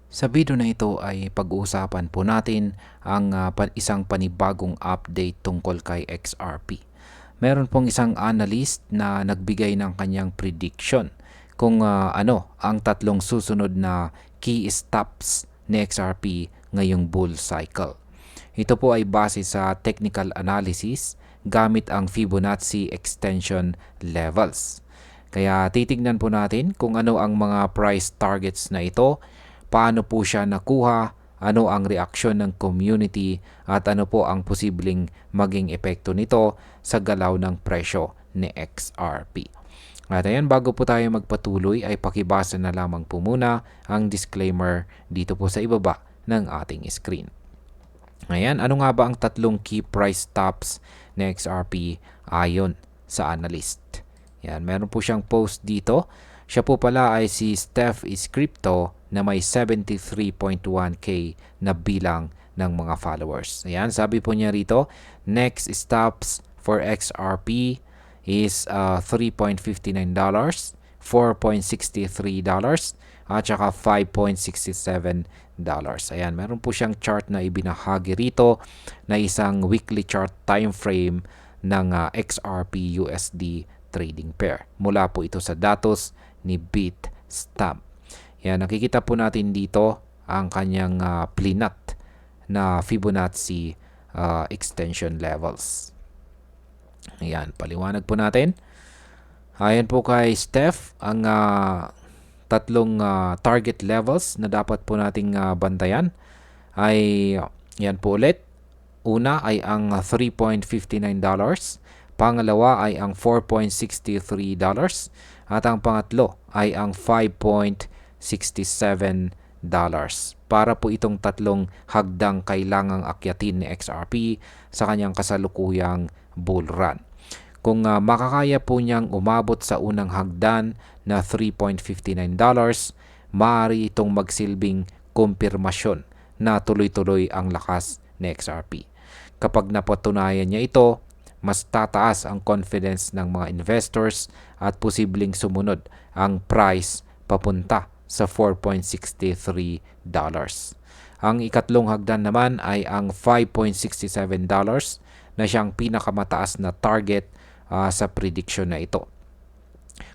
Sa video na ito ay pag-uusapan po natin ang isang panibagong update tungkol kay XRP. Meron pong isang analyst na nagbigay ng kanyang prediction kung ano ang tatlong susunod na key stops ni XRP ngayong bull cycle. Ito po ay base sa technical analysis gamit ang Fibonacci extension levels. Kaya titignan po natin kung ano ang mga price targets na ito, paano po siya nakuha, ano ang reaksyon ng community at ano po ang posibleng maging epekto nito sa galaw ng presyo ni XRP. At ayan, bago po tayo magpatuloy ay pakibasa na lamang po muna ang disclaimer dito po sa ibaba ng ating screen. Ayan, ano nga ba ang tatlong key price stops ni XRP ayon sa analyst? Yan, meron po siyang post dito. Siya po pala ay si Steph is Crypto na may 73.1k na bilang ng mga followers. Ayan, sabi po niya rito, next stops for XRP is $3.59, $4.63, at saka $5.67. Ayan, meron po siyang chart na ibinahagi rito na isang weekly chart time frame ng XRP USD trading pair. Mula po ito sa datos ni Bitstamp. Yan, nakikita po natin dito ang kanyang plinat na Fibonacci extension levels. Ayan, paliwanag po natin. Ayan po kay Steph, ang tatlong target levels na dapat po nating bantayan ay yan po ulit. Una ay ang $3.59, pangalawa ay ang $4.63, at ang pangatlo ay ang $5.67. Para po itong tatlong hagdang kailangang akyatin ni XRP sa kanyang kasalukuyang bull run. Kung makakaya po niyang umabot sa unang hagdan na $3.59, maaari itong magsilbing kumpirmasyon na tuloy-tuloy ang lakas ni XRP. Kapag napatunayan niya ito, mas tataas ang confidence ng mga investors at posibleng sumunod ang price papunta sa $4.63. Ang ikatlong hagdan naman ay ang $5.67 na siyang pinakamataas na target sa prediction na ito.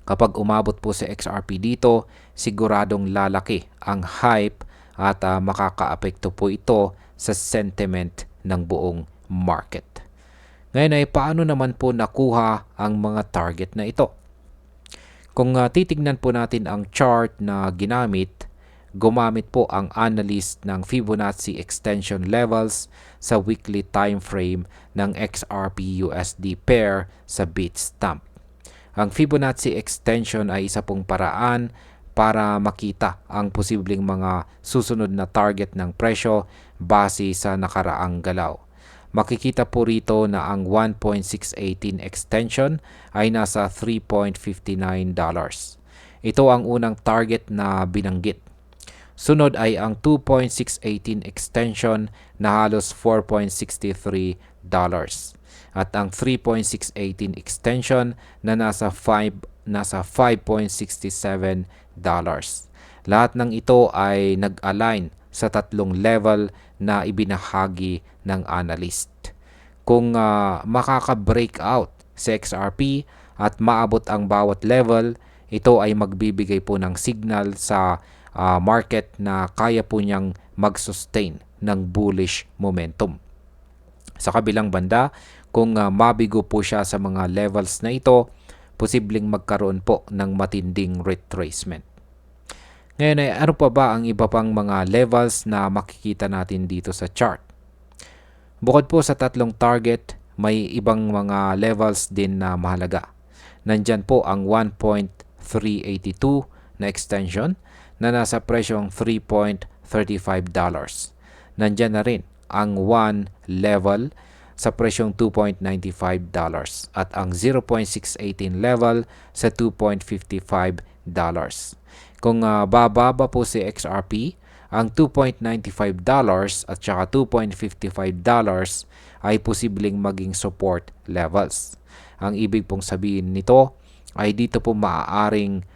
Kapag umabot po si XRP dito, siguradong lalaki ang hype at makakaapekto po ito sa sentiment ng buong market. Ngayon ay paano naman po nakuha ang mga target na ito? Kung titignan po natin ang chart na ginamit, gumamit po ang analyst ng Fibonacci extension levels sa weekly time frame ng XRP USD pair sa Bitstamp. Ang Fibonacci extension ay isa pong paraan para makita ang posibleng mga susunod na target ng presyo base sa nakaraang galaw. Makikita po rito na ang 1.618 extension ay nasa $3.59. Ito ang unang target na binanggit. Sunod ay ang 2.618 extension na halos $4.63 at ang 3.618 extension na nasa $5.67. Lahat ng ito ay nag-align sa tatlong level na ibinahagi ng analyst. Kung makaka-breakout sa XRP at maabot ang bawat level, ito ay magbibigay po ng signal sa market na kaya po niyang mag-sustain ng bullish momentum. Sa kabilang banda, kung mabigo po siya sa mga levels na ito, posibleng magkaroon po ng matinding retracement. Ngayon ay ano pa ba ang iba pang mga levels na makikita natin dito sa chart? Bukod po sa tatlong target, may ibang mga levels din na mahalaga. Nandyan po ang 1.382 na extension na nasa presyong $3.35. Nandyan na rin ang 1 level sa presyong $2.95 at ang 0.618 level sa $2.55. Kung bababa po si XRP, ang $2.95 at saka $2.55 ay posibleng maging support levels. Ang ibig pong sabihin nito ay dito po maaaring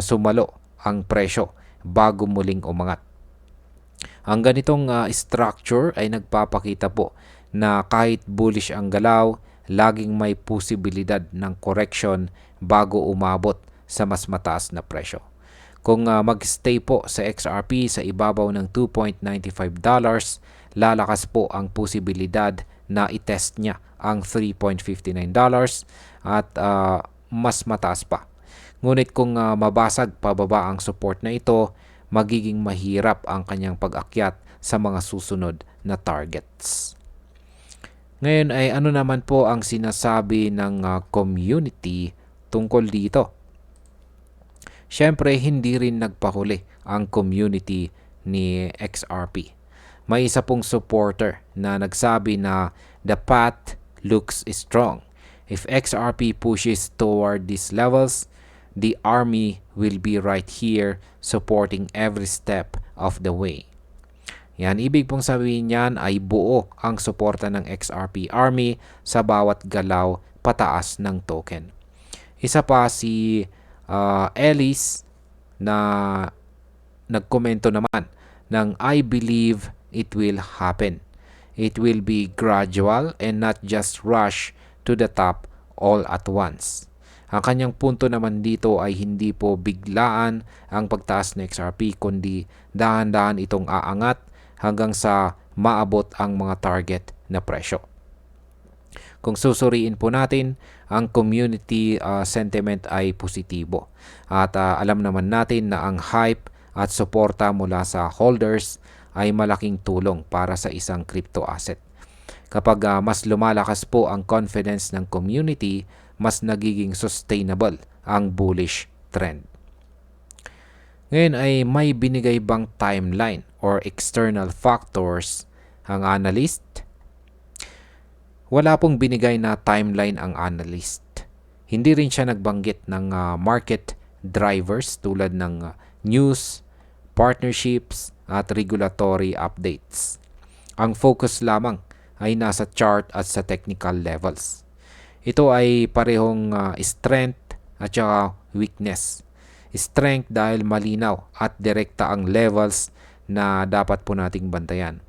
sumalo ang presyo bago muling umangat. Ang ganitong structure ay nagpapakita po na kahit bullish ang galaw, laging may posibilidad ng correction bago umabot sa mas mataas na presyo. Kung mag-stay po sa XRP sa ibabaw ng $2.95, lalakas po ang posibilidad na itest niya ang $3.59 at mas mataas pa. Ngunit kung mabasag pababa ang support na ito, magiging mahirap ang kanyang pag-akyat sa mga susunod na targets. Ngayon ay ano naman po ang sinasabi ng community tungkol dito? Siyempre, hindi rin nagpahuli ang community ni XRP. May isa pong supporter na nagsabi na the path looks strong. If XRP pushes toward these levels, the army will be right here supporting every step of the way. Yan, ibig pong sabihin niyan ay buo ang suporta ng XRP Army sa bawat galaw pataas ng token. Isa pa si Ellis na nagkomento naman ng I believe it will happen. It will be gradual and not just rush to the top all at once. Ang kanyang punto naman dito ay hindi po biglaan ang pagtaas ng XRP kundi dahan-dahan itong aangat hanggang sa maabot ang mga target na presyo. Kung susuriin po natin, ang community sentiment ay positibo. At alam naman natin na ang hype at suporta mula sa holders ay malaking tulong para sa isang crypto asset. Kapag mas lumalakas po ang confidence ng community, mas nagiging sustainable ang bullish trend. Ngayon ay may binigay bang timeline or external factors ang analyst? Wala pong binigay na timeline ang analyst. Hindi rin siya nagbanggit ng market drivers tulad ng news, partnerships at regulatory updates. Ang focus lamang ay nasa chart at sa technical levels. Ito ay parehong strength at saka weakness. Strength dahil malinaw at direkta ang levels na dapat po nating bantayan.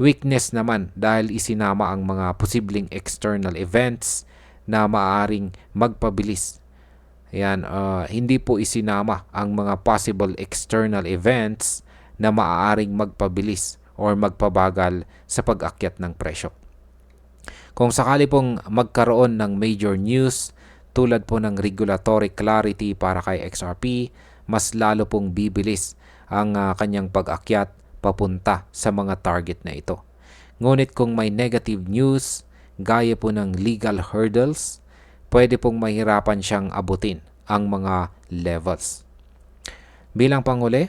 Weakness naman dahil isinama ang mga posibleng external events na maaaring magpabilis. Ayan, hindi po isinama ang mga possible external events na maaaring magpabilis or magpabagal sa pag-akyat ng presyo. Kung sakali pong magkaroon ng major news tulad po ng regulatory clarity para kay XRP, mas lalo pong bibilis ang kanyang pag-akyat papunta sa mga target na ito. Ngunit kung may negative news, gaya po ng legal hurdles, pwede pong mahirapan siyang abutin ang mga levels. Bilang panghuli,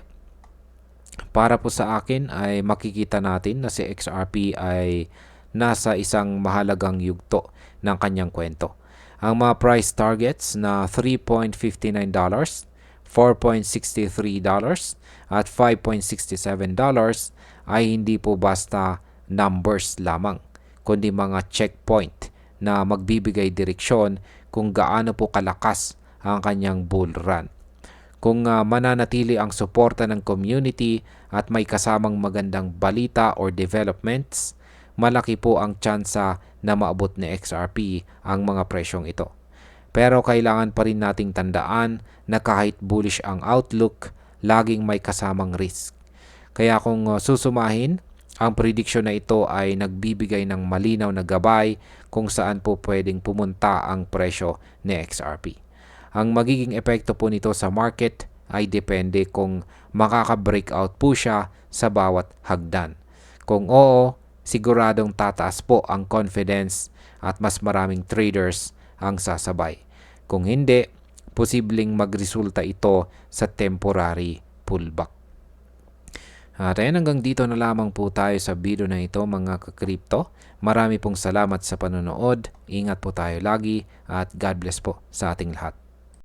para po sa akin ay makikita natin na si XRP ay nasa isang mahalagang yugto ng kanyang kwento. Ang mga price targets na $3.59, $4.63 at $5.67 ay hindi po basta numbers lamang, kundi mga checkpoint na magbibigay direksyon kung gaano po kalakas ang kanyang bull run. Kung mananatili ang suporta ng community at may kasamang magandang balita or developments, malaki po ang tsansa na maabot ni XRP ang mga presyong ito. Pero kailangan pa rin nating tandaan na kahit bullish ang outlook, laging may kasamang risk. Kaya kung susumahin, ang prediction na ito ay nagbibigay ng malinaw na gabay kung saan po pwedeng pumunta ang presyo ni XRP. Ang magiging epekto po nito sa market ay depende kung makaka-breakout po siya sa bawat hagdan. Kung oo, siguradong tataas po ang confidence at mas maraming traders ang sasabay. Kung hindi, posibleng magresulta ito sa temporary pullback. At ayan, hanggang dito na lamang po tayo sa video na ito mga ka-crypto. Marami pong salamat sa panonood. Ingat po tayo lagi at God bless po sa ating lahat.